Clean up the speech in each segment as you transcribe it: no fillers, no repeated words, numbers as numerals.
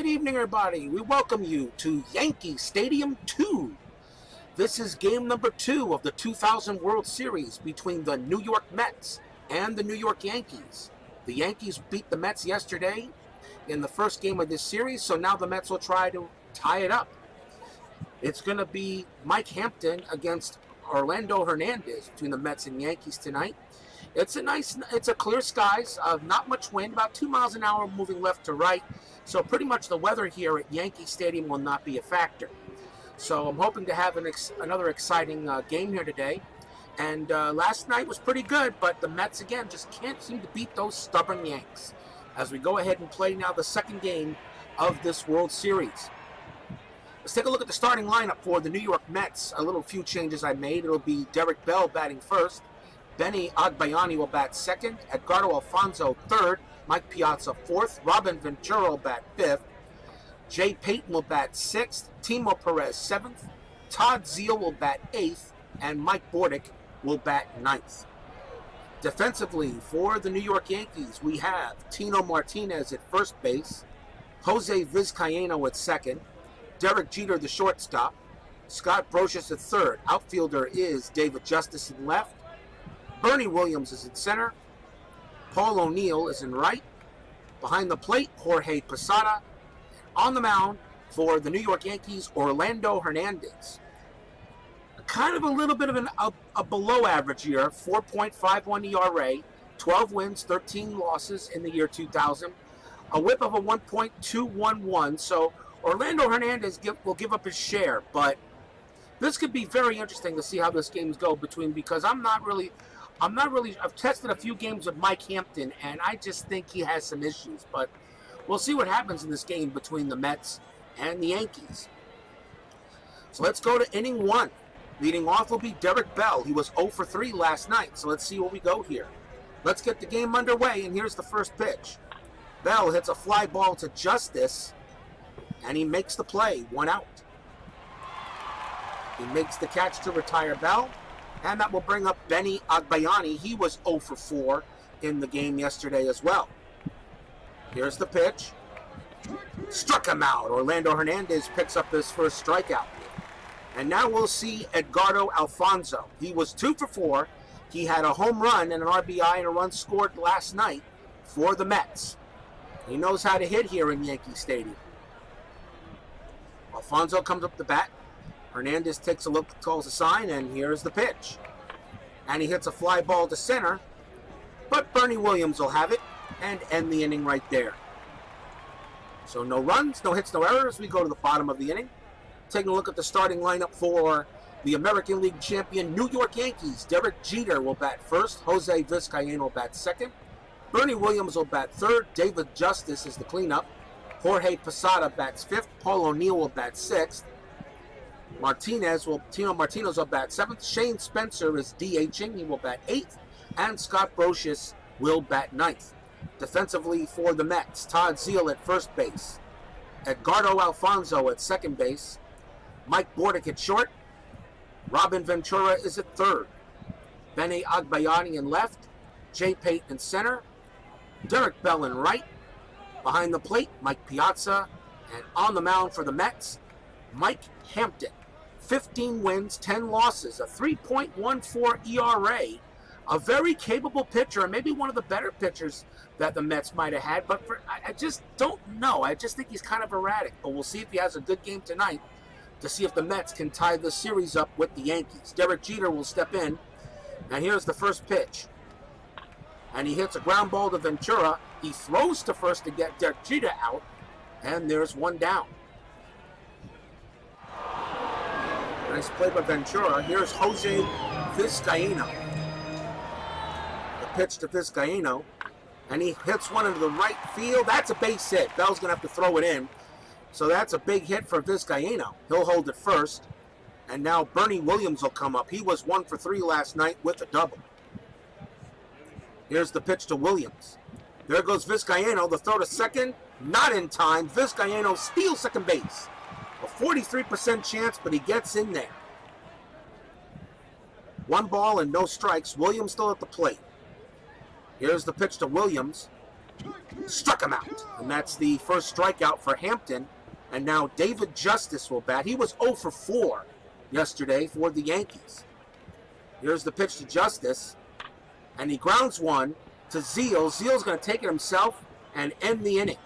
Good evening, everybody. We welcome you to Yankee Stadium 2. This is game number 2 of the 2000 World Series between the New York Mets and the New York Yankees. The Yankees beat the Mets yesterday in the first game of this series, so now the Mets will try to tie it up. It's going to be Mike Hampton against Orlando Hernandez between the Mets and Yankees tonight. It's a clear skies, not much wind, about 2 miles an hour moving left to right. So pretty much the weather here at Yankee Stadium will not be a factor. So I'm hoping to have another exciting game here today. And last night was pretty good, but the Mets, again, just can't seem to beat those stubborn Yanks. As we go ahead and play now the second game of this World Series. Let's take a look at the starting lineup for the New York Mets. A few changes I made. It'll be Derek Bell batting first. Benny Agbayani will bat second. Edgardo Alfonzo third. Mike Piazza fourth. Robin Ventura will bat fifth. Jay Payton will bat sixth. Timo Perez seventh. Todd Zeile will bat eighth. And Mike Bordick will bat ninth. Defensively, for the New York Yankees, we have Tino Martinez at first base. Jose Vizcaino at second. Derek Jeter, the shortstop. Scott Brosius at third. Outfielder is David Justice in left. Bernie Williams is in center. Paul O'Neill is in right. Behind the plate, Jorge Posada. On the mound for the New York Yankees, Orlando Hernandez. Kind of a little bit of a below average year, 4.51 ERA, 12 wins, 13 losses in the year 2000. A whip of a 1.211, so Orlando Hernandez will give up his share, but this could be very interesting to see how this games go because I've tested a few games with Mike Hampton, and I just think he has some issues. But we'll see what happens in this game between the Mets and the Yankees. So let's go to inning 1. Leading off will be Derek Bell. He was 0 for 3 last night, so let's see where we go here. Let's get the game underway, and here's the first pitch. Bell hits a fly ball to Justice, and he makes the play, 1 out. He makes the catch to retire Bell. And that will bring up Benny Agbayani. He was 0 for 4 in the game yesterday as well. Here's the pitch. Struck him out. Orlando Hernandez picks up his first strikeout. And now we'll see Edgardo Alfonzo. He was 2 for 4. He had a home run and an RBI and a run scored last night for the Mets. He knows how to hit here in Yankee Stadium. Alfonzo comes up the bat. Hernandez takes a look, calls a sign, and here's the pitch. And he hits a fly ball to center, but Bernie Williams will have it and end the inning right there. So no runs, no hits, no errors. We go to the bottom of the inning. Taking a look at the starting lineup for the American League champion New York Yankees. Derek Jeter will bat first. Jose Vizcaino will bat second. Bernie Williams will bat third. David Justice is the cleanup. Jorge Posada bats fifth. Paul O'Neill will bat sixth. Tino Martinez will bat 7th. Shane Spencer is DHing. He will bat 8th. And Scott Brosius will bat 9th. Defensively for the Mets, Todd Zeile at first base. Edgardo Alfonzo at second base. Mike Bordick at short. Robin Ventura is at third. Benny Agbayani in left. Jay Payton in center. Derek Bell in right. Behind the plate, Mike Piazza. And on the mound for the Mets, Mike Hampton. 15 wins, 10 losses, a 3.14 ERA. A very capable pitcher, and maybe one of the better pitchers that the Mets might have had. But I just don't know. I just think he's kind of erratic. But we'll see if he has a good game tonight to see if the Mets can tie the series up with the Yankees. Derek Jeter will step in. And here's the first pitch. And he hits a ground ball to Ventura. He throws to first to get Derek Jeter out. And there's one down. Nice play by Ventura. Here's Jose Vizcaino. The pitch to Vizcaino. And he hits one into the right field. That's a base hit. Bell's going to have to throw it in. So that's a big hit for Vizcaino. He'll hold it first. And now Bernie Williams will come up. He was 1 for 3 last night with a double. Here's the pitch to Williams. There goes Vizcaino. The throw to second. Not in time. Vizcaino steals second base. A 43% chance, but he gets in there. 1 ball and no strikes. Williams still at the plate. Here's the pitch to Williams. Struck him out. And that's the first strikeout for Hampton. And now David Justice will bat. He was 0 for 4 yesterday for the Yankees. Here's the pitch to Justice. And he grounds one to Zeal. Zeal's going to take it himself and end the inning.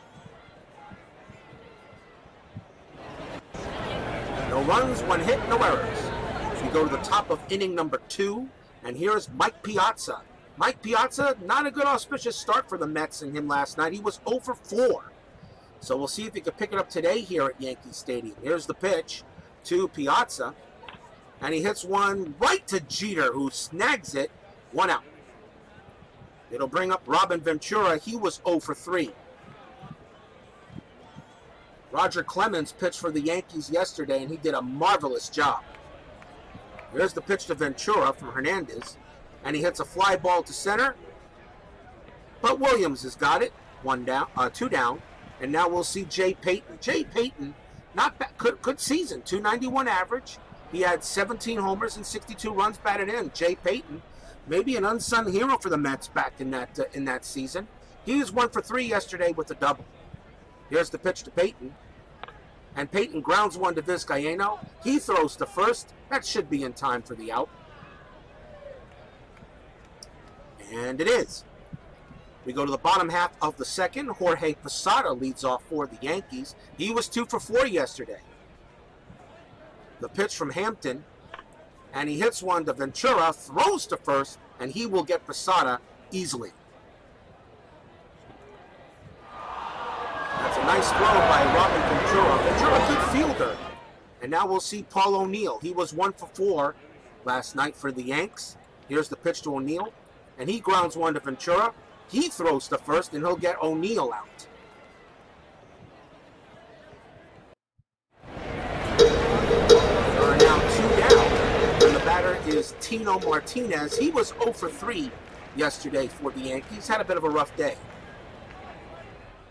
No runs, 1 hit, no errors. We go to the top of inning number 2. And here's Mike Piazza. Mike Piazza, not a good auspicious start for the Mets and him last night. He was 0 for 4. So we'll see if he can pick it up today here at Yankee Stadium. Here's the pitch to Piazza. And he hits one right to Jeter, who snags it. 1 out. It'll bring up Robin Ventura. He was 0 for 3. Roger Clemens pitched for the Yankees yesterday, and he did a marvelous job. Here's the pitch to Ventura from Hernandez. And he hits a fly ball to center. But Williams has got it. 2 down. And now we'll see Jay Payton. Jay Payton, not bad, good season. 291 average. He had 17 homers and 62 runs batted in. Jay Payton, maybe an unsung hero for the Mets back in that season. He was 1 for 3 yesterday with a double. Here's the pitch to Payton. And Payton grounds one to Vizcaino. He throws to first. That should be in time for the out. And it is. We go to the bottom half of the second. Jorge Posada leads off for the Yankees. He was 2 for 4 yesterday. The pitch from Hampton. And he hits one to Ventura, throws to first, and he will get Posada easily. That's a nice throw by Robin Ventura. Ventura, good fielder. And now we'll see Paul O'Neill. He was 1 for 4 last night for the Yanks. Here's the pitch to O'Neill. And he grounds one to Ventura. He throws to first, and he'll get O'Neill out. There are now 2 down. And the batter is Tino Martinez. He was 0 for 3 yesterday for the Yankees. Had a bit of a rough day.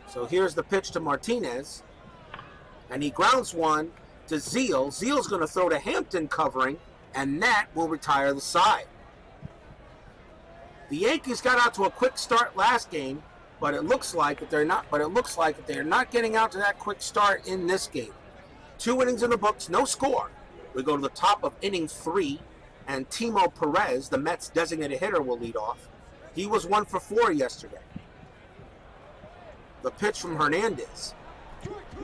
So here's the pitch to Martinez. And he grounds one to Zeal. Zeal's going to throw to Hampton covering, and that will retire the side. The Yankees got out to a quick start last game, but it looks like that they're not getting out to that quick start in this game. 2 innings in the books, no score. We go to the top of inning 3, and Timo Perez, the Mets' designated hitter, will lead off. He was 1 for 4 yesterday. The pitch from Hernandez.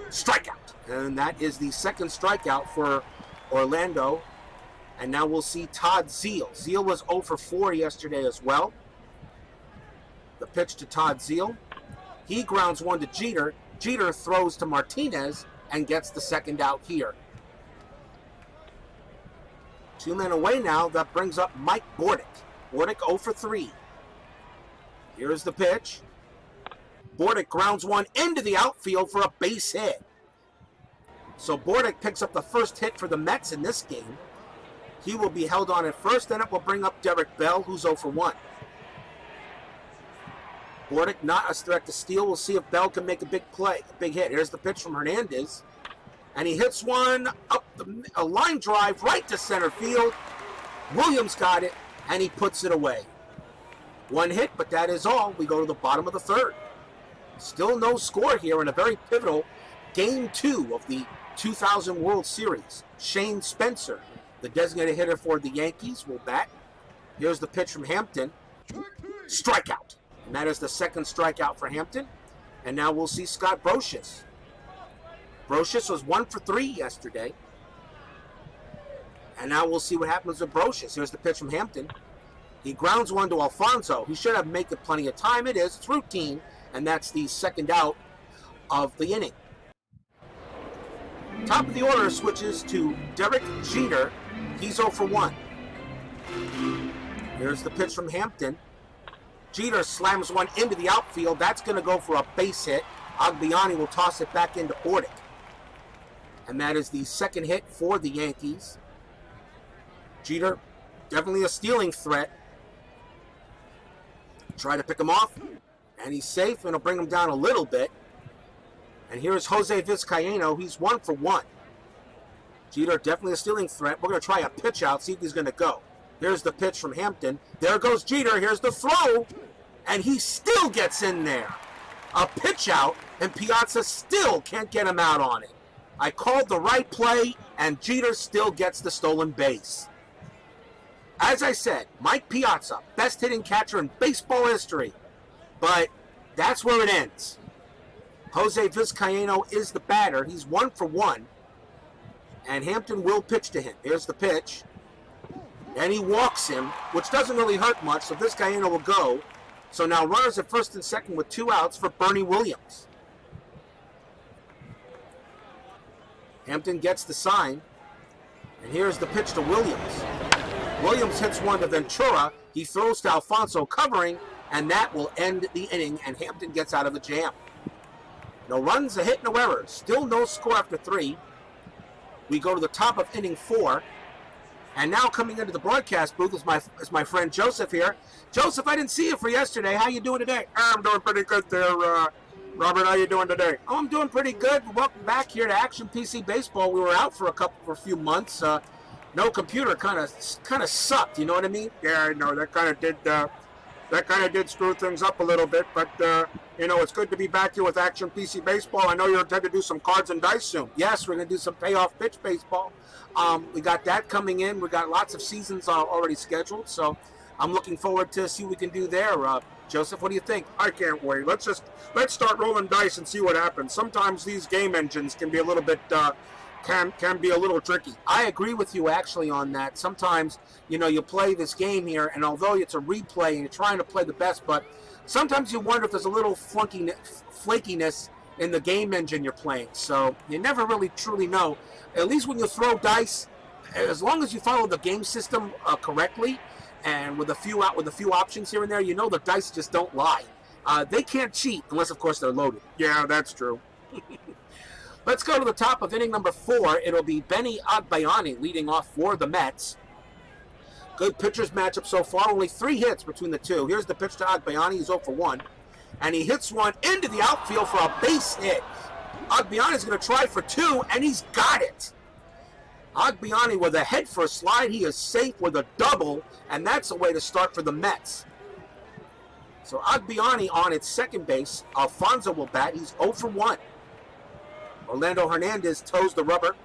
Strikeout. And that is the second strikeout for Orlando. And now we'll see Todd Zeal. Zeal was 0 for 4 yesterday as well. The pitch to Todd Zeal. He grounds one to Jeter. Jeter throws to Martinez and gets the second out here. 2 men away now. That brings up Mike Bordick. Bordick 0 for 3. Here's the pitch. Bordick grounds one into the outfield for a base hit. So Bordick picks up the first hit for the Mets in this game. He will be held on at first, then it will bring up Derek Bell, who's 0 for 1. Bordick not a threat to steal. We'll see if Bell can make a big play, a big hit. Here's the pitch from Hernandez. And he hits one up a line drive right to center field. Williams got it, and he puts it away. 1 hit, but that is all. We go to the bottom of the third. Still no score here in a very pivotal Game 2 of the 2000 World Series. Shane Spencer, the designated hitter for the Yankees, will bat. Here's the pitch from Hampton. Strikeout. And that is the second strikeout for Hampton. And now we'll see Scott Brocious. Brocious was 1 for 3 yesterday. And now we'll see what happens with Brocious. Here's the pitch from Hampton. He grounds one to Alfonso. He should have made it plenty of time. It is. It's routine. And that's the second out of the inning. Top of the order switches to Derek Jeter. He's 0 for 1. Here's the pitch from Hampton. Jeter slams one into the outfield. That's going to go for a base hit. Agbiani will toss it back into Bordick. And that is the second hit for the Yankees. Jeter, definitely a stealing threat. Try to pick him off. And he's safe, and it'll bring him down a little bit. And here's Jose Vizcaino. He's 1 for 1. Jeter, definitely a stealing threat. We're going to try a pitch out, see if he's going to go. Here's the pitch from Hampton. There goes Jeter. Here's the throw. And he still gets in there. A pitch out, and Piazza still can't get him out on it. I called the right play, and Jeter still gets the stolen base. As I said, Mike Piazza, best hitting catcher in baseball history. But that's where it ends. Jose Vizcaino is the batter. He's 1 for 1. And Hampton will pitch to him. Here's the pitch. And he walks him, which doesn't really hurt much, so Vizcaino will go. So now runners at first and second with 2 outs for Bernie Williams. Hampton gets the sign. And here's the pitch to Williams. Williams hits one to Ventura. He throws to Alfonso covering, and that will end the inning, and Hampton gets out of the jam. No runs, a hit, no errors. Still no score after 3. We go to the top of inning 4. And now coming into the broadcast booth is my friend Joseph here. Joseph, I didn't see you for yesterday. How you doing today? I'm doing pretty good there, Robert. How you doing today? Oh, I'm doing pretty good. Welcome back here to Action PC Baseball. We were out for a few months. No computer kind of sucked. You know what I mean? Yeah, I know that kind of did screw things up a little bit, but it's good to be back here with Action PC Baseball. I know you're intended to do some cards and dice soon. Yes, we're going to do some payoff pitch baseball. We got that coming in. We got lots of seasons already scheduled, so I'm looking forward to see what we can do there. Joseph, what do you think? I can't wait. Let's start rolling dice and see what happens. Sometimes these game engines can be a little bit can be a little tricky. I agree with you actually on that. Sometimes, you play this game here, and although it's a replay and you're trying to play the best, but sometimes you wonder if there's a little flakiness in the game engine you're playing. So you never really truly know. At least when you throw dice, as long as you follow the game system correctly, and with a few options here and there, the dice just don't lie. They can't cheat unless, of course, they're loaded. Yeah, that's true. Let's go to the top of inning number 4. It'll be Benny Agbayani leading off for the Mets. Good pitchers matchup so far. Only 3 hits between the two. Here's the pitch to Agbayani. He's 0 for 1. And he hits one into the outfield for a base hit. Agbayani's going to try for 2, and he's got it. Agbayani with a head first slide. He is safe with a double, and that's a way to start for the Mets. So Agbayani on its second base. Alfonso will bat. He's 0 for 1. Orlando Hernandez toes the rubber.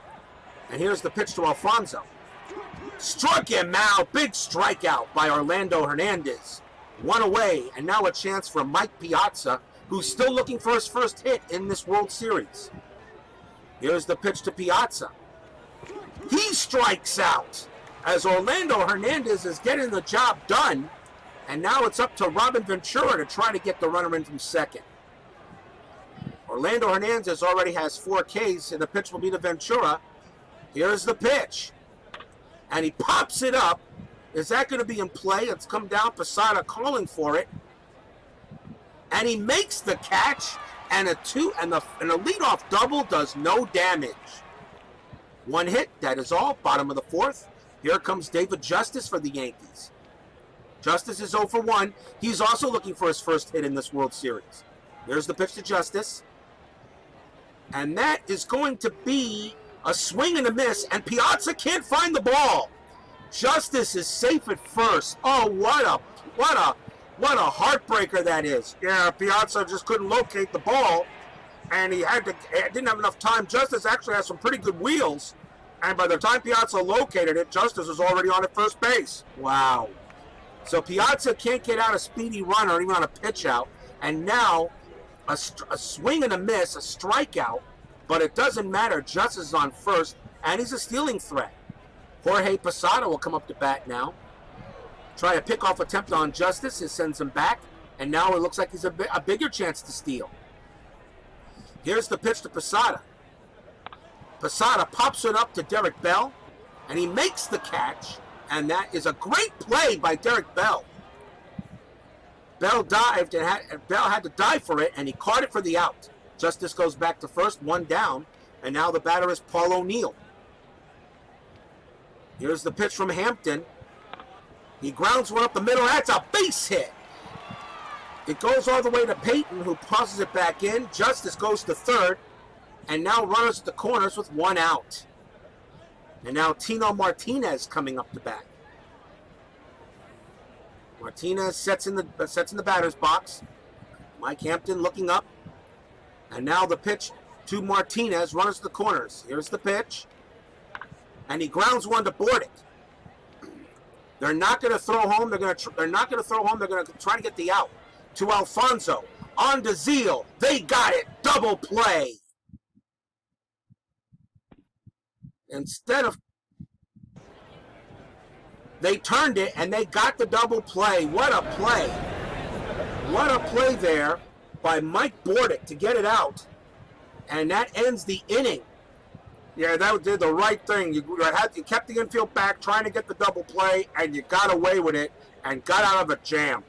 And here's the pitch to Alfonso. Struck him out. Big strikeout by Orlando Hernandez. 1 away, and now a chance for Mike Piazza, who's still looking for his first hit in this World Series. Here's the pitch to Piazza. He strikes out as Orlando Hernandez is getting the job done, and now it's up to Robin Ventura to try to get the runner in from second. Orlando Hernandez already has 4 Ks, and the pitch will be to Ventura. Here's the pitch. And he pops it up. Is that going to be in play? It's come down. Posada calling for it. And he makes the catch, and a leadoff double does no damage. 1 hit, that is all. Bottom of the 4th. Here comes David Justice for the Yankees. Justice is 0 for 1. He's also looking for his first hit in this World Series. Here's the pitch to Justice. And that is going to be a swing and a miss, and Piazza can't find the ball. Justice is safe at first. Oh, what a heartbreaker that is. Yeah, Piazza just couldn't locate the ball, and he didn't have enough time. Justice actually has some pretty good wheels, and by the time Piazza located it, Justice was already on at first base. Wow. So Piazza can't get out a speedy run or even on a pitch out, and now a swing and a miss, a strikeout, but it doesn't matter. Justice is on first, and he's a stealing threat. Jorge Posada will come up to bat now. Try a pickoff attempt on Justice. It sends him back, and now it looks like he's a bigger chance to steal. Here's the pitch to Posada. Posada pops it up to Derek Bell, and he makes the catch, and that is a great play by Derek Bell. Bell dived, and Bell had to dive for it, and he caught it for the out. Justice goes back to first, 1 down, and now the batter is Paul O'Neill. Here's the pitch from Hampton. He grounds one up the middle. That's a base hit. It goes all the way to Payton, who tosses it back in. Justice goes to third, and now runners at the corners with 1 out. And now Tino Martinez coming up to bat. Martinez sets in the batter's box. Mike Hampton looking up. And now the pitch to Martinez, runners to the corners. Here's the pitch. And he grounds one to Bordick. They're not going to throw home. They're not going to throw home. They're going to try to get the out. To Alfonso. On to Zeal. They got it. Double play. Instead of... They turned it, and they got the double play. What a play. What a play there by Mike Bordick to get it out. And that ends the inning. Yeah, that did the right thing. You kept the infield back trying to get the double play, and you got away with it and got out of a jam.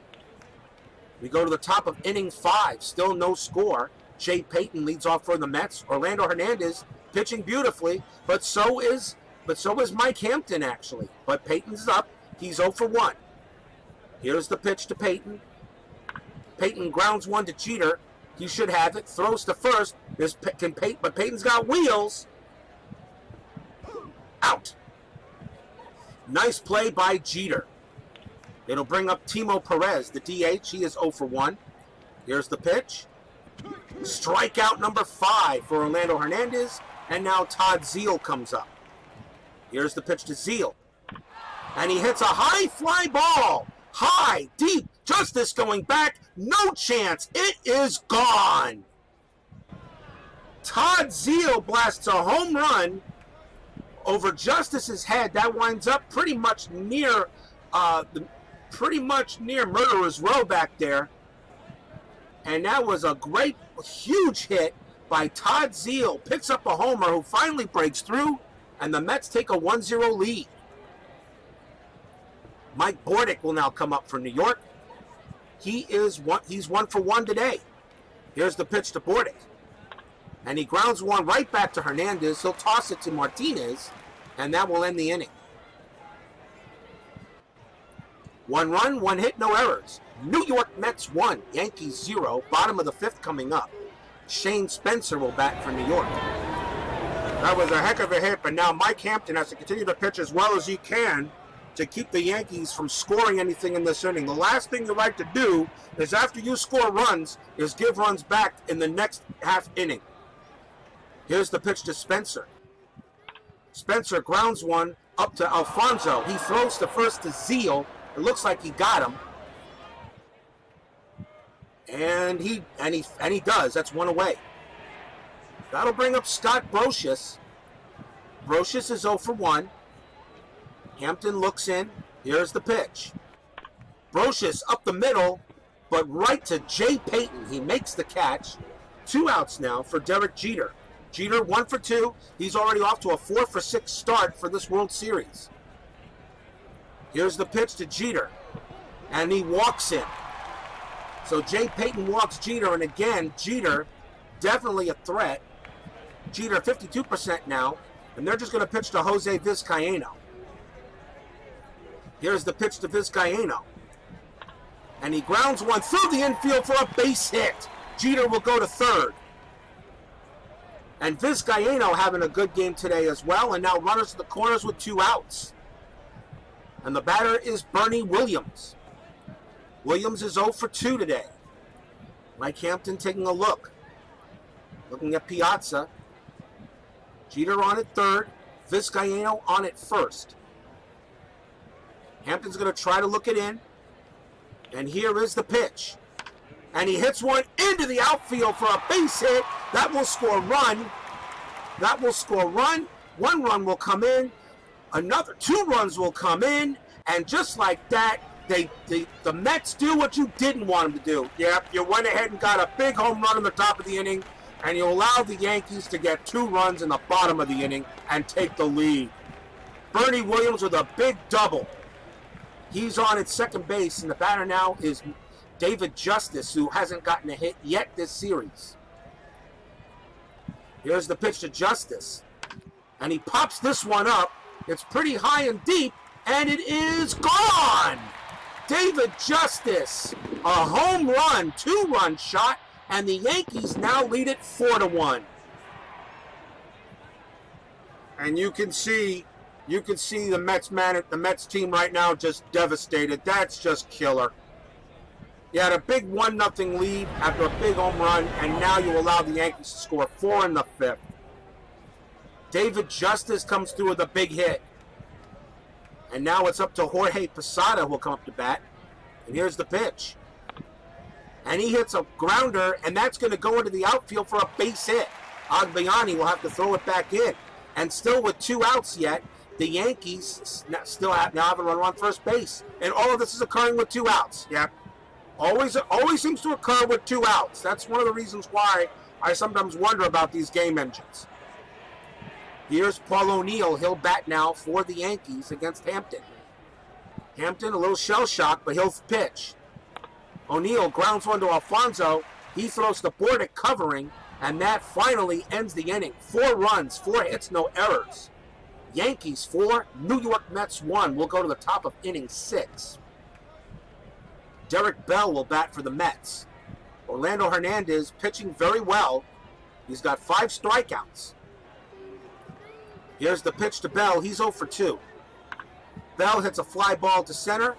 We go to the top of inning 5. Still no score. Jay Payton leads off for the Mets. Orlando Hernandez pitching beautifully, but so is Mike Hampton, actually. But Payton's up. He's 0 for 1. Here's the pitch to Payton. Payton grounds one to Jeter. He should have it. Throws to first. But Payton's got wheels. Out. Nice play by Jeter. It'll bring up Timo Perez, the DH. He is 0 for 1. Here's the pitch. Strikeout number 5 for Orlando Hernandez. And now Todd Zeal comes up. Here's the pitch to Zeal. And he hits a high fly ball. High, deep. Justice going back. No chance. It is gone. Todd Zeal blasts a home run over Justice's head. That winds up pretty much near Murderer's Row back there. And that was a great, huge hit by Todd Zeal. Picks up a homer who finally breaks through, and the Mets take a 1-0 lead. Mike Bordick will now come up for New York. He's 1 for 1 today. Here's the pitch to Bordick. And he grounds one right back to Hernandez. He'll toss it to Martinez, and that will end the inning. 1 run, 1 hit, no errors. New York Mets 1, Yankees 0. Bottom of the 5th coming up. Shane Spencer will bat for New York. That was a heck of a hit, but now Mike Hampton has to continue to pitch as well as he can to keep the Yankees from scoring anything in this inning. The last thing you like to do is, after you score runs, is give runs back in the next half inning. Here's the pitch to Spencer. Spencer grounds one up to Alfonso. He throws to first to Zeal. It looks like he got him. And he does. That's 1 away. That'll bring up Scott Brocious. Brocious is 0 for 1. Hampton looks in. Here's the pitch. Brocious up the middle, but right to Jay Payton. He makes the catch. 2 outs now for Derek Jeter. Jeter 1 for 2. He's already off to a 4 for 6 start for this World Series. Here's the pitch to Jeter. And he walks in. So Jay Payton walks Jeter, and again, Jeter, definitely a threat. Jeter 52% now, and they're just going to pitch to Jose Vizcaino. Here's the pitch to Vizcaino. And he grounds one through the infield for a base hit. Jeter will go to third. And Vizcaino having a good game today as well, and now runners to the corners with 2 outs. And the batter is Bernie Williams. Williams is 0 for 2 today. Mike Hampton taking a look. Looking at Piazza. Jeter on at third. Vizcaino on at first. Hampton's going to try to look it in. And here is the pitch. And he hits one into the outfield for a base hit. That will score a run. That will score a run. 1 run will come in. Another 2 runs will come in. And just like that, the Mets do what you didn't want them to do. Yep, you went ahead and got a big home run in the top of the inning, and you allowed the Yankees to get 2 runs in the bottom of the inning and take the lead. Bernie Williams with a big double. He's on at second base, and the batter now is David Justice, who hasn't gotten a hit yet this series. Here's the pitch to Justice, and he pops this one up. It's pretty high and deep, and it is gone! David Justice, a home run, 2-run shot, and the Yankees now lead it 4-1. And you can see the Mets team right now just devastated. That's just killer. You had a big 1-0 lead after a big home run, and now you allow the Yankees to score 4 in the 5th. David Justice comes through with a big hit. And now it's up to Jorge Posada, who will come up to bat. And here's the pitch. And he hits a grounder, and that's going to go into the outfield for a base hit. Agbayani will have to throw it back in. And still with 2 outs yet, the Yankees still have a runner on first base. And all of this is occurring with 2 outs. Yeah. Always seems to occur with 2 outs. That's one of the reasons why I sometimes wonder about these game engines. Here's Paul O'Neill. He'll bat now for the Yankees against Hampton. Hampton, a little shell shock, but he'll pitch. O'Neill grounds one to Alfonso. He throws to Bordick covering, and that finally ends the inning. 4 runs, 4 hits, no errors. Yankees 4, New York Mets 1. We'll go to the top of inning 6. Derek Bell will bat for the Mets. Orlando Hernandez pitching very well. He's got 5 strikeouts. Here's the pitch to Bell. He's 0 for 2. Bell hits a fly ball to center.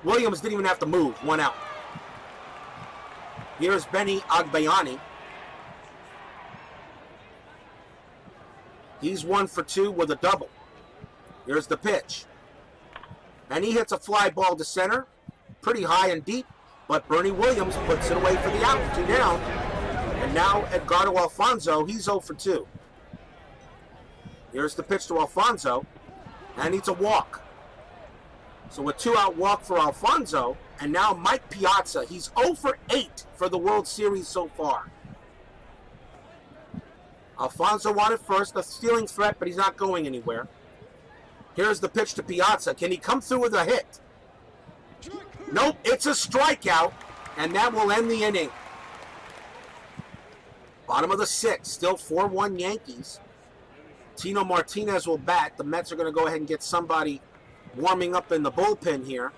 Williams didn't even have to move. 1 out. Here's Benny Agbayani. He's 1 for 2 with a double. Here's the pitch. And he hits a fly ball to center. Pretty high and deep, but Bernie Williams puts it away for the out. 2 down. And now Edgardo Alfonso, he's 0 for 2. Here's the pitch to Alfonso, and it's a walk. So a 2-out walk for Alfonso, and now Mike Piazza, he's 0 for 8 for the World Series so far. Alfonso wanted first, a stealing threat, but he's not going anywhere. Here's the pitch to Piazza. Can he come through with a hit? Nope, it's a strikeout, and that will end the inning. Bottom of the 6th, still 4-1 Yankees. Tino Martinez will bat. The Mets are going to go ahead and get somebody warming up in the bullpen here.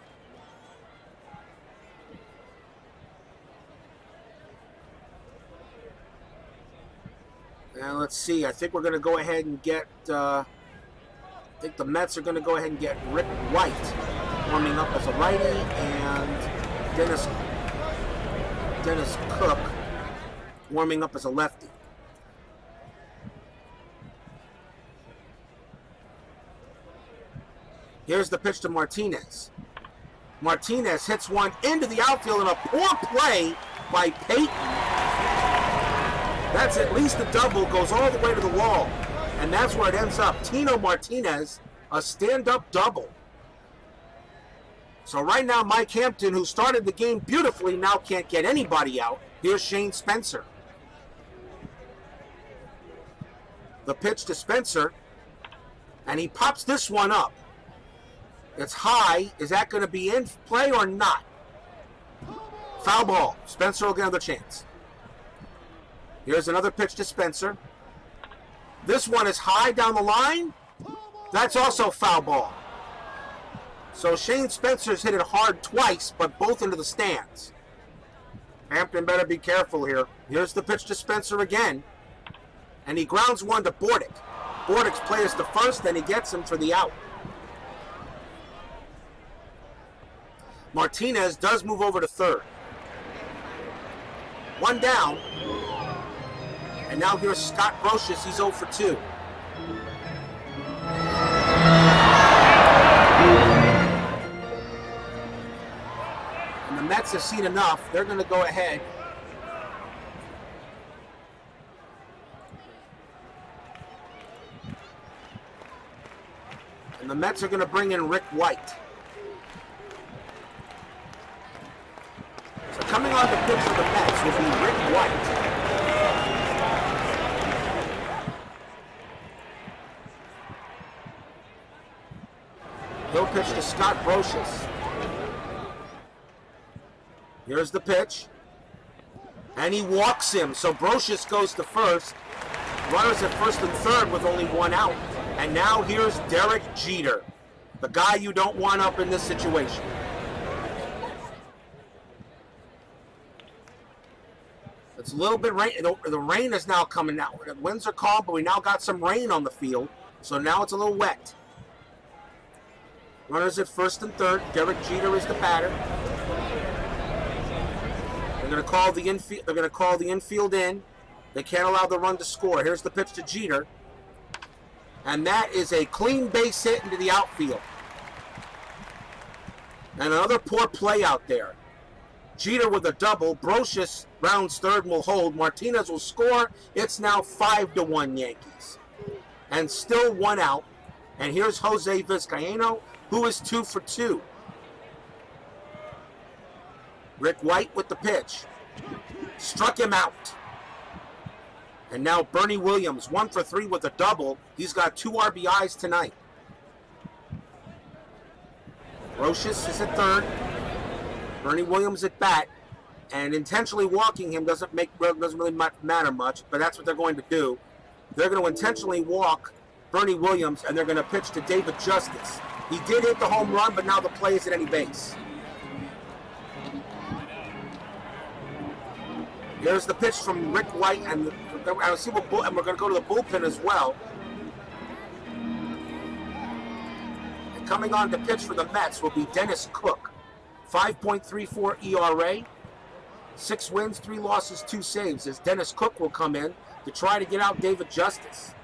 And let's see, I think we're going to go ahead and get, I think the Mets are going to go ahead and get Rick White warming up as a righty, and Dennis Cook warming up as a lefty. Here's the pitch to Martinez. Martinez hits one into the outfield in a poor play by Payton. That's at least a double, goes all the way to the wall. And that's where it ends up. Tino Martinez, a stand-up double. So right now, Mike Hampton, who started the game beautifully, now can't get anybody out. Here's Shane Spencer. The pitch to Spencer, and he pops this one up. It's high. Is that going to be in play or not? Foul ball. Spencer will get another chance. Here's another pitch to Spencer. This one is high down the line. That's also foul ball. So Shane Spencer's hit it hard twice, but both into the stands. Hampton better be careful here. Here's the pitch to Spencer again. And he grounds one to Bordick. Bordick's play is to first, and he gets him for the out. Martinez does move over to third. 1 down. And now here's Scott Brocious. He's 0 for 2. And the Mets have seen enough. They're going to go ahead. And the Mets are going to bring in Rick White. So coming on the pitch for the Mets will be Rick White. He'll pitch to Scott Brocious. Here's the pitch. And he walks him. So Brocious goes to first. Runners at first and third with only 1 out. And now here's Derek Jeter, the guy you don't want up in this situation. It's a little bit rain. The rain is now coming out. The winds are calm, but we now got some rain on the field. So now it's a little wet. Runners at first and third. Derek Jeter is the batter. going to call the infield. They're going to call the infield in. They can't allow the run to score. Here's the pitch to Jeter, and that is a clean base hit into the outfield. And another poor play out there. Jeter with a double. Brocious rounds third and will hold. Martinez will score. It's now 5-1 Yankees, and still one out. And here's Jose Vizcaino, who is 2 for 2. Rick White with the pitch. Struck him out. And now Bernie Williams, 1 for 3 with a double. He's got 2 RBIs tonight. Brocious is at third. Bernie Williams at bat. And intentionally walking him doesn't really matter much, but that's what they're going to do. They're going to intentionally walk Bernie Williams, and they're going to pitch to David Justice. He did hit the home run, but now the play is at any base. There's the pitch from Rick White, and we're going to go to the bullpen as well. And coming on to pitch for the Mets will be Dennis Cook. 5.34 ERA, 6 wins, 3 losses, 2 saves, as Dennis Cook will come in to try to get out David Justice.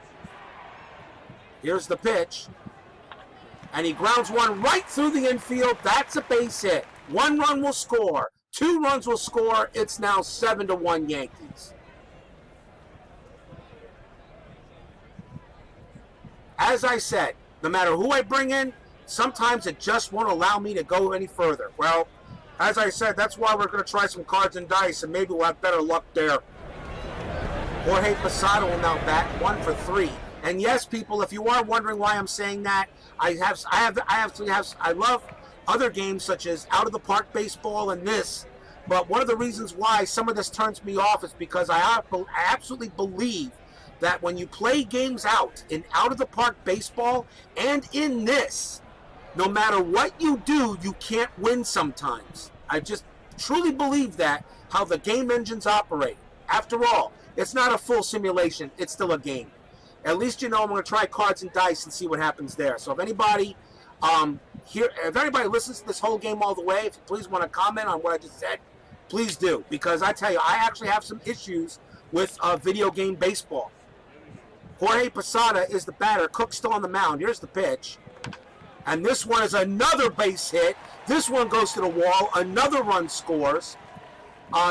Here's the pitch, and he grounds one right through the infield. That's a base hit. 1 run will score. 2 runs will score. It's now 7-1 Yankees. As I said, no matter who I bring in, sometimes it just won't allow me to go any further. Well, as I said, that's why we're going to try some cards and dice, and maybe we'll have better luck there. Jorge Posada will now bat 1 for 3. And yes, people, if you are wondering why I'm saying that, I love other games such as Out of the Park Baseball and this, but one of the reasons why some of this turns me off is because I absolutely believe that when you play games out in Out of the Park Baseball and in this, no matter what you do, you can't win sometimes. I just truly believe that, how the game engines operate. After all, it's not a full simulation, it's still a game. At least you know I'm going to try cards and dice and see what happens there. So if anybody listens to this whole game all the way, if you please want to comment on what I just said, please do. Because I tell you, I actually have some issues with video game baseball. Jorge Posada is the batter. Cook's still on the mound. Here's the pitch. And this one is another base hit. This one goes to the wall. Another run scores.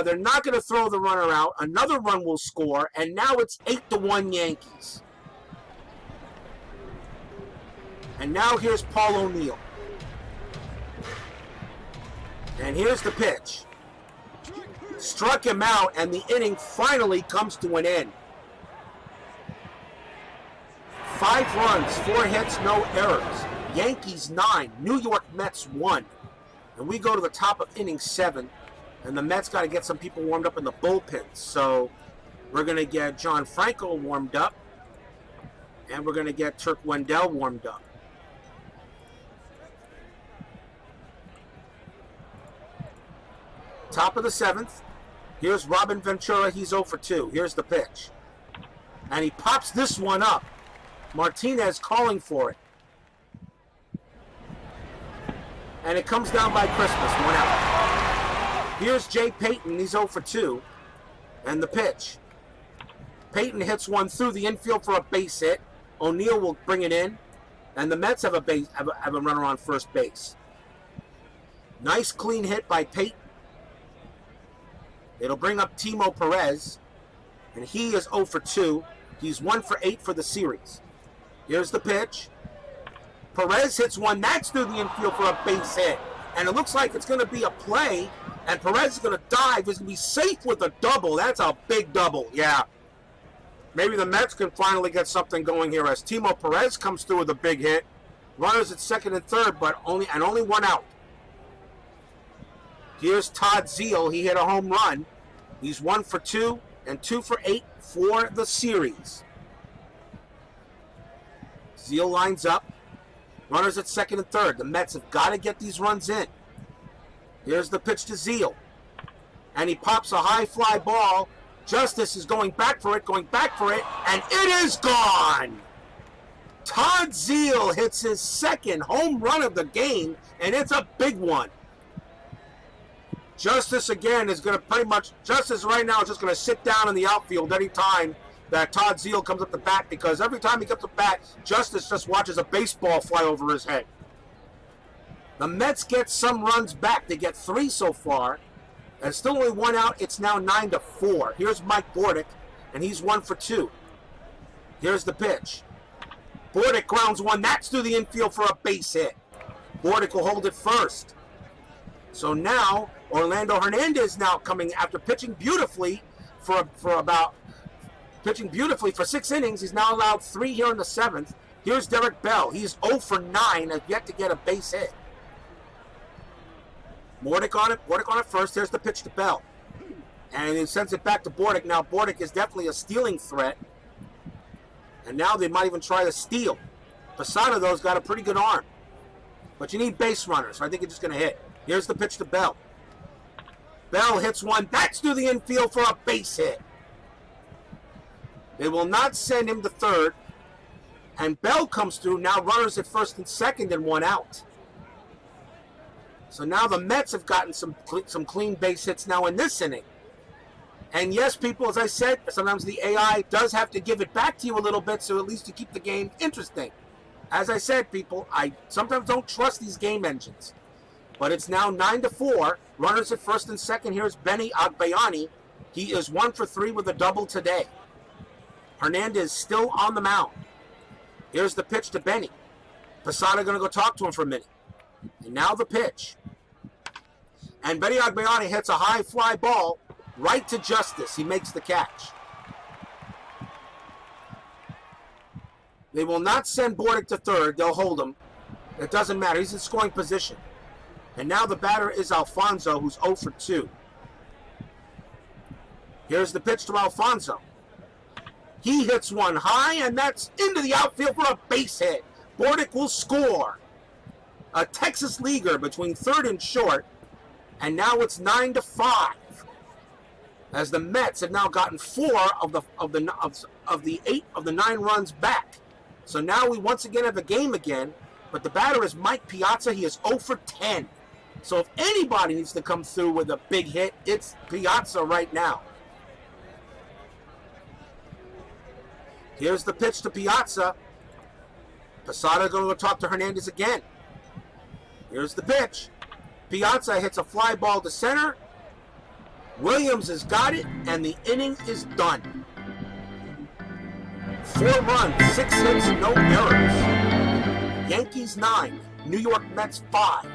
They're not going to throw the runner out. Another run will score. And now it's 8-1 Yankees. And now here's Paul O'Neill. And here's the pitch. Struck him out, and the inning finally comes to an end. 5 runs, 4 hits, no errors. Yankees 9, New York Mets 1. And we go to the top of inning 7, and the Mets got to get some people warmed up in the bullpen. So we're going to get John Franco warmed up, and we're going to get Turk Wendell warmed up. Top of the 7th. Here's Robin Ventura. He's 0 for 2. Here's the pitch. And he pops this one up. Martinez calling for it. And it comes down by Christmas. 1 out. Here's Jay Payton. He's 0 for 2. And the pitch. Payton hits one through the infield for a base hit. O'Neill will bring it in. And the Mets have a runner on first base. Nice clean hit by Payton. It'll bring up Timo Perez, and he is 0 for 2. He's 1 for 8 for the series. Here's the pitch. Perez hits one. That's through the infield for a base hit. And it looks like it's going to be a play, and Perez is going to dive. He's going to be safe with a double. That's a big double, yeah. Maybe the Mets can finally get something going here as Timo Perez comes through with a big hit. Runners at second and third, but only 1 out. Here's Todd Zeile. He hit a home run. He's 1 for 2 and 2 for 8 for the series. Zeile lines up. Runners at second and third. The Mets have got to get these runs in. Here's the pitch to Zeile. And he pops a high fly ball. Justice is going back for it, and it is gone! Todd Zeile hits his second home run of the game, and it's a big one. Justice again is going to pretty much, Justice right now is just going to sit down in the outfield any time that Todd Zeile comes up to bat, because every time he comes up to bat, Justice just watches a baseball fly over his head. The Mets get some runs back. They get 3 so far. And still only 1 out. It's now 9-4. Here's Mike Bordick, and he's 1 for 2. Here's the pitch. Bordick grounds one. That's through the infield for a base hit. Bordick will hold it first. So now Orlando Hernandez now coming after pitching beautifully for 6 innings. He's now allowed 3 here in the 7th. Here's Derek Bell. He's 0 for 9, has yet to get a base hit. Bordick on it first. Here's the pitch to Bell. And he sends it back to Bordick. Now Bordick is definitely a stealing threat. And now they might even try to steal. Posada, though, has got a pretty good arm. But you need base runners, so I think it's just going to hit. Here's the pitch to Bell. Bell hits one. That's through the infield for a base hit. They will not send him to third. And Bell comes through. Now runners at first and second and 1 out. So now the Mets have gotten some clean base hits now in this inning. And yes, people, as I said, sometimes the AI does have to give it back to you a little bit, so at least you keep the game interesting. As I said, people, I sometimes don't trust these game engines. But it's now 9-4. Runners at first and second. Here's Benny Agbayani. He is 1 for 3 with a double today. Hernandez still on the mound. Here's the pitch to Benny. Posada going to go talk to him for a minute. And now the pitch. And Benny Agbayani hits a high fly ball right to Justice. He makes the catch. They will not send Bordick to third. They'll hold him. It doesn't matter. He's in scoring position. And now the batter is Alfonso, who's 0 for 2. Here's the pitch to Alfonso. He hits one high, and that's into the outfield for a base hit. Bordick will score. A Texas leaguer between third and short. And now it's 9-5. As the Mets have now gotten 4 of the 8 of the 9 runs back. So now we once again have a game again. But the batter is Mike Piazza. He is 0 for 10. So if anybody needs to come through with a big hit, it's Piazza right now. Here's the pitch to Piazza. Posada going to go talk to Hernandez again. Here's the pitch. Piazza hits a fly ball to center. Williams has got it, and the inning is done. 4 runs, 6 hits, no errors. Yankees 9, New York Mets 5.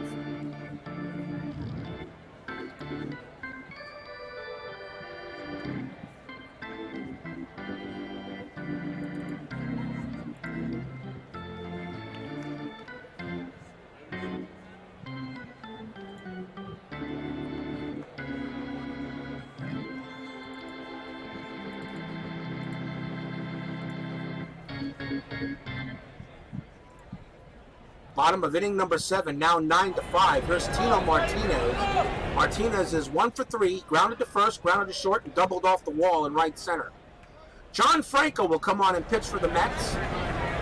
Bottom of inning number 7, now 9-5. Here's Tino Martinez. Martinez is 1 for 3, grounded to first, grounded to short, and doubled off the wall in right center. John Franco will come on and pitch for the Mets.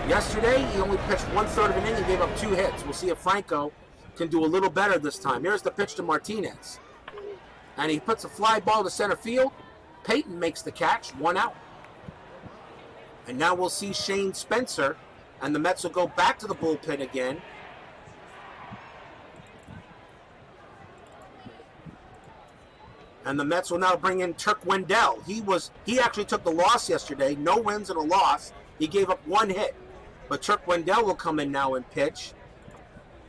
Yesterday, he only pitched 1/3 of an inning. He gave up 2 hits. We'll see if Franco can do a little better this time. Here's the pitch to Martinez. And he puts a fly ball to center field. Payton makes the catch, 1 out. And now we'll see Shane Spencer. And the Mets will go back to the bullpen again. And the Mets will now bring in Turk Wendell. He actually took the loss yesterday. No wins and a loss. He gave up 1 hit. But Turk Wendell will come in now and pitch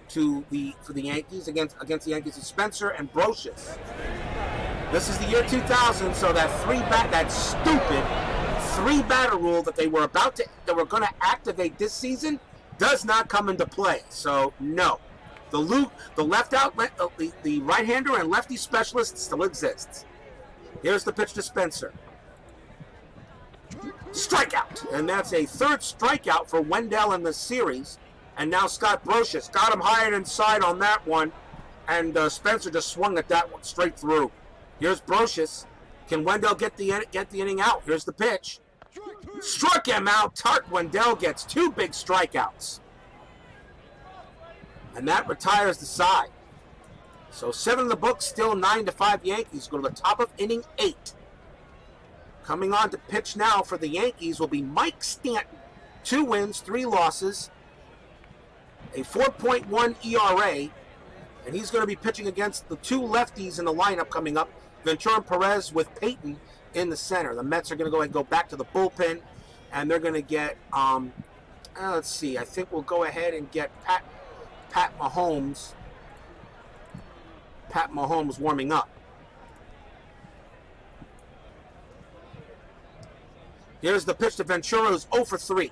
for the Yankees against the Yankees of Spencer and Brocious. This is the year 2000, so that stupid 3-batter rule that they were going to activate this season does not come into play. So no, the right-hander and lefty specialist still exists. Here's the pitch to Spencer. Strikeout, and that's a 3rd strikeout for Wendell in this series. And now Scott Brocious got him high and inside on that one, and Spencer just swung at that one straight through. Here's Brocious. Can Wendell get the inning out? Here's the pitch. Struck him out. Turk Wendell gets 2 big strikeouts. And that retires the side. So 7 in the book, still 9-5 Yankees. Go to the top of inning 8. Coming on to pitch now for the Yankees will be Mike Stanton. 2 wins, 3 losses, a 4.1 ERA, and he's going to be pitching against the 2 lefties in the lineup coming up, Ventura and Perez with Peyton in the center. The Mets are going to go ahead and go back to the bullpen, and they're going to get, let's see, I think we'll go ahead and get Pat Mahomes warming up. Here's the pitch to Ventura, who's 0 for 3.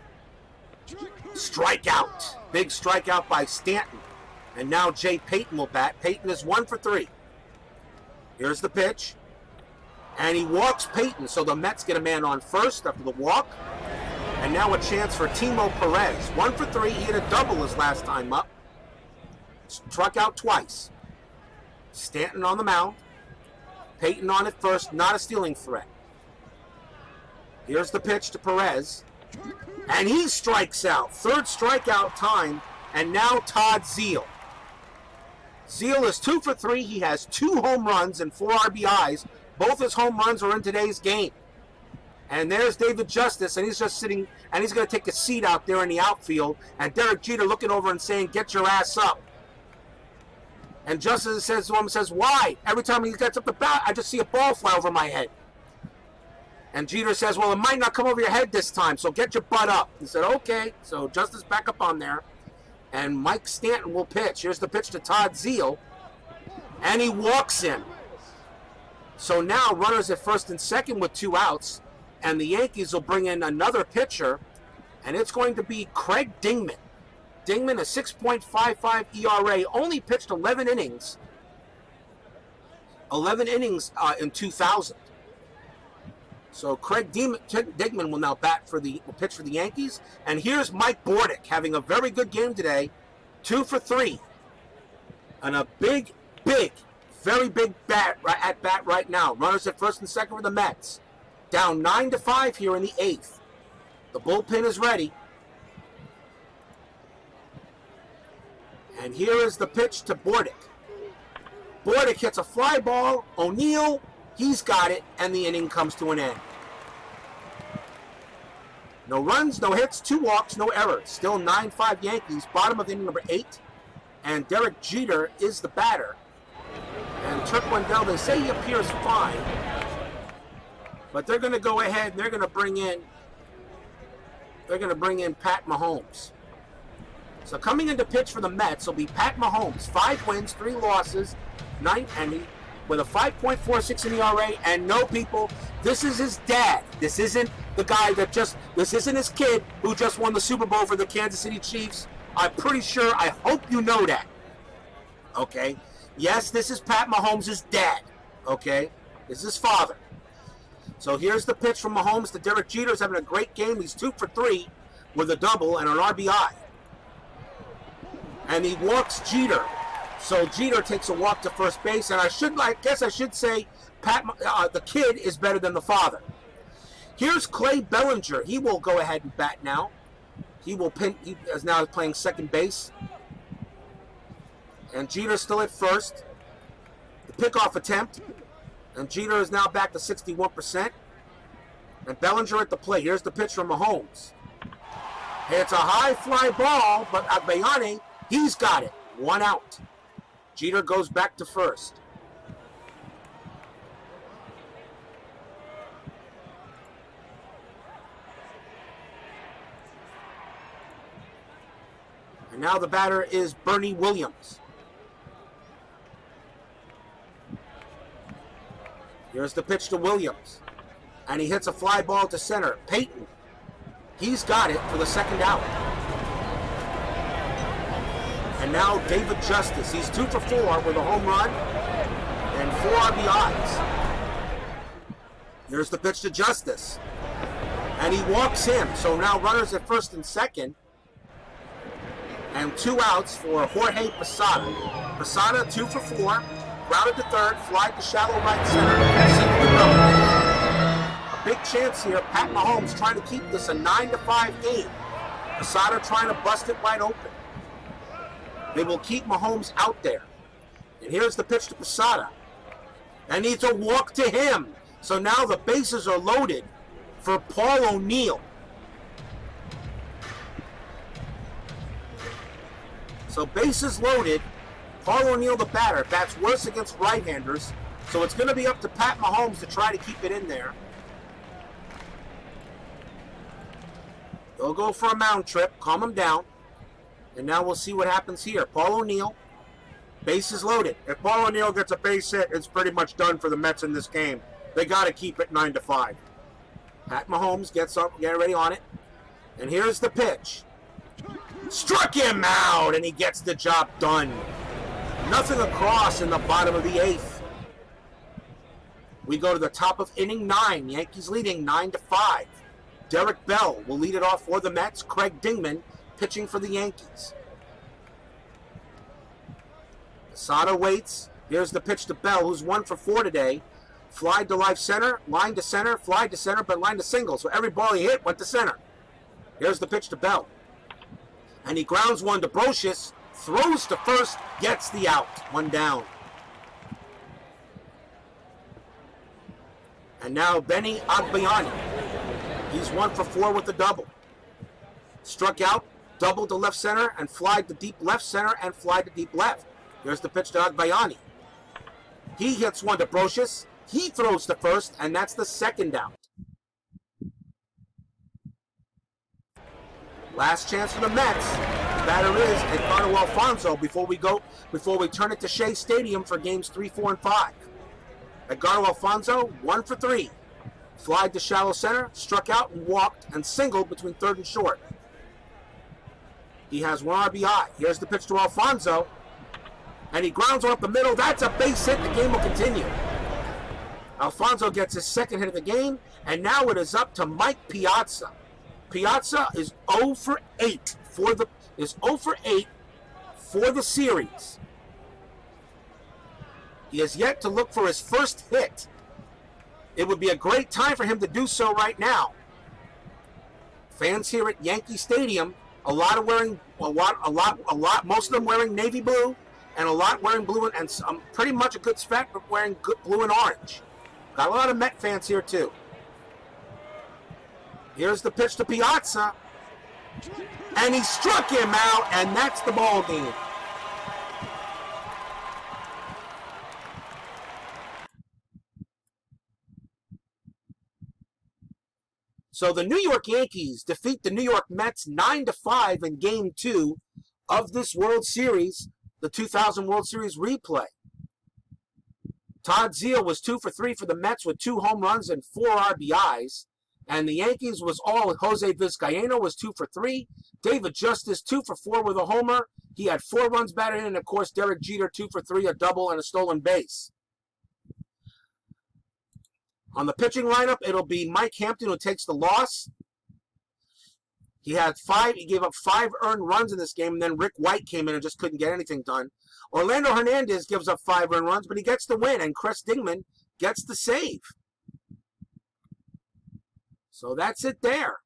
Strikeout. Big strikeout by Stanton. And now Jay Payton will bat. Payton is 1 for 3. Here's the pitch. And he walks Payton, so the Mets get a man on first after the walk. And now a chance for Timo Perez. 1 for 3. He hit a double his last time up. Struck out twice. Stanton on the mound. Payton on at first. Not a stealing threat. Here's the pitch to Perez. And he strikes out. 3rd strikeout time. And now Todd Zeile. Zeile is 2 for 3. He has 2 home runs and 4 RBIs. Both his home runs are in today's game. And there's David Justice, and he's just sitting, and he's going to take a seat out there in the outfield. And Derek Jeter looking over and saying, "Get your ass up." And Justice says to him, "Why? Every time he gets up the bat, I just see a ball fly over my head." And Jeter says, "Well, it might not come over your head this time, so get your butt up." He said, "Okay." So Justice back up on there. And Mike Stanton will pitch. Here's the pitch to Todd Zeile. And he walks him. So now runners at first and second with 2 outs. And the Yankees will bring in another pitcher. And it's going to be Craig Dingman. Dingman, a 6.55 ERA, only pitched 11 innings. 11 innings in 2000. So Craig Dingman will now pitch for the Yankees. And here's Mike Bordick having a very good game today. 2 for 3. And a big, very big bat right now. Runners at first and second for the Mets. Down 9-5 here in the 8th. The bullpen is ready. And here is the pitch to Bordick. Bordick hits a fly ball. O'Neill, he's got it, and the inning comes to an end. No runs, no hits, 2 walks, no errors. Still 9-5 Yankees, bottom of inning number 8. And Derek Jeter is the batter. And Turk Wendell, they say he appears fine. But they're going to go ahead and they're going to bring in Pat Mahomes. So coming into pitch for the Mets will be Pat Mahomes. 5 wins, 3 losses, 9 and with a 5.46 in ERA. And no, people, this is his dad. This isn't the guy this isn't his kid who just won the Super Bowl for the Kansas City Chiefs. I'm pretty sure, I hope you know that. Okay? Yes, this is Pat Mahomes' dad. Okay? This is his father. So here's the pitch from Mahomes to Derek Jeter. He's having a great game. He's 2 for 3 with a double and an RBI. And he walks Jeter. So Jeter takes a walk to first base. And I guess I should say the kid is better than the father. Here's Clay Bellinger. He will go ahead and bat now. He is now playing second base. And Jeter's still at first. The pickoff attempt. And Jeter is now back to 61%. And Bellinger at the plate. Here's the pitch from Mahomes. It's a high fly ball, but Agbayane, he's got it. 1 out. Jeter goes back to first. And now the batter is Bernie Williams. Here's the pitch to Williams. And he hits a fly ball to center. Payton, he's got it for the 2nd out. And now David Justice. He's 2 for 4 with a home run and 4 RBIs. Here's the pitch to Justice. And he walks him. So now runners at first and second. And 2 outs for Jorge Posada. Posada 2 for 4. Grounded to third. Fly to shallow right center. A big chance here. Pat Mahomes trying to keep this a 9-5 game. Posada trying to bust it wide open. They will keep Mahomes out there. And here's the pitch to Posada. And it's a walk to him. So now the bases are loaded for Paul O'Neill. So bases loaded. Paul O'Neill, the batter, bats worse against right-handers. So it's going to be up to Pat Mahomes to try to keep it in there. They'll go for a mound trip, calm him down. And now we'll see what happens here. Paul O'Neill, bases loaded. If Paul O'Neill gets a base hit, it's pretty much done for the Mets in this game. They got to keep it 9-5. Pat Mahomes gets up, get ready on it. And here's the pitch. Struck him out, and he gets the job done. Nothing across in the bottom of the 8th. We go to the top of inning 9. Yankees leading 9-5. Derek Bell will lead it off for the Mets. Craig Dingman pitching for the Yankees. Posada waits. Here's the pitch to Bell, who's 1 for 4 today. Fly to left center, line to center, fly to center, but line to single. So every ball he hit went to center. Here's the pitch to Bell. And he grounds one to Brocious, throws to first, gets the out. 1 down. And now Benny Agbayani. He's 1 for 4 with a double. Struck out, doubled to left center, and flied to deep left center, and flied to deep left. Here's the pitch to Agbayani. He hits one to Brocious. He throws to first, and that's the 2nd out. Last chance for the Mets. The batter is Edgardo Alfonso before we turn it to Shea Stadium for games 3, 4, and 5. Edgardo Alfonso, 1 for 3. Flied to shallow center, struck out and walked, and singled between 3rd and short. He has 1 RBI. Here's the pitch to Alfonso. And he grounds one up the middle. That's a base hit. The game will continue. Alfonso gets his 2nd hit of the game, and now it is up to Mike Piazza. Piazza is 0 for 8 for the series. He has yet to look for his first hit. It would be a great time for him to do so right now. Fans here at Yankee Stadium, most of them wearing navy blue, and a lot wearing blue and pretty much a good spectrum wearing blue and orange. Got a lot of Met fans here too. Here's the pitch to Piazza. And he struck him out, and that's the ball game. So the New York Yankees defeat the New York Mets 9-5 in Game 2 of this World Series, the 2000 World Series replay. Todd Zeile was 2 for 3 for the Mets with 2 home runs and 4 RBIs. And the Yankees was all Jose Vizcaino was 2 for 3. David Justice 2 for 4 with a homer. He had 4 runs batted in, and of course Derek Jeter 2 for 3, a double and a stolen base. On the pitching lineup, it'll be Mike Hampton who takes the loss. He gave up 5 earned runs in this game, and then Rick White came in and just couldn't get anything done. Orlando Hernandez gives up 5 earned runs, but he gets the win, and Chris Dingman gets the save. So that's it there.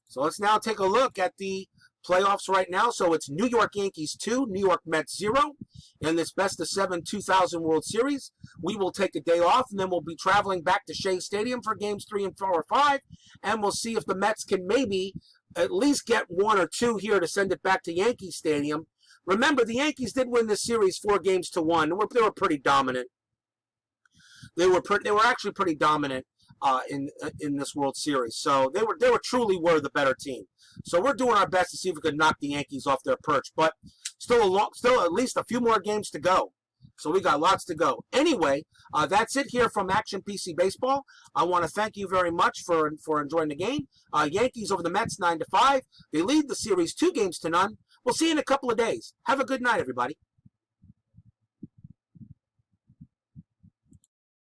So let's now take a look at the playoffs right now. So it's New York Yankees 2, New York Mets 0 in this best-of-7 2000 World Series. We will take a day off, and then we'll be traveling back to Shea Stadium for games 3 and 4 or 5, and we'll see if the Mets can maybe at least get 1 or 2 here to send it back to Yankee Stadium. Remember, the Yankees did win this series 4-1. They were pretty dominant. They were actually pretty dominant in this World Series. So they truly were the better team. So we're doing our best to see if we could knock the Yankees off their perch. But still at least a few more games to go. So we got lots to go. Anyway, that's it here from Action PC Baseball. I want to thank you very much for enjoying the game. Yankees over the Mets 9-5. They lead the series 2-0. We'll see you in a couple of days. Have a good night, everybody.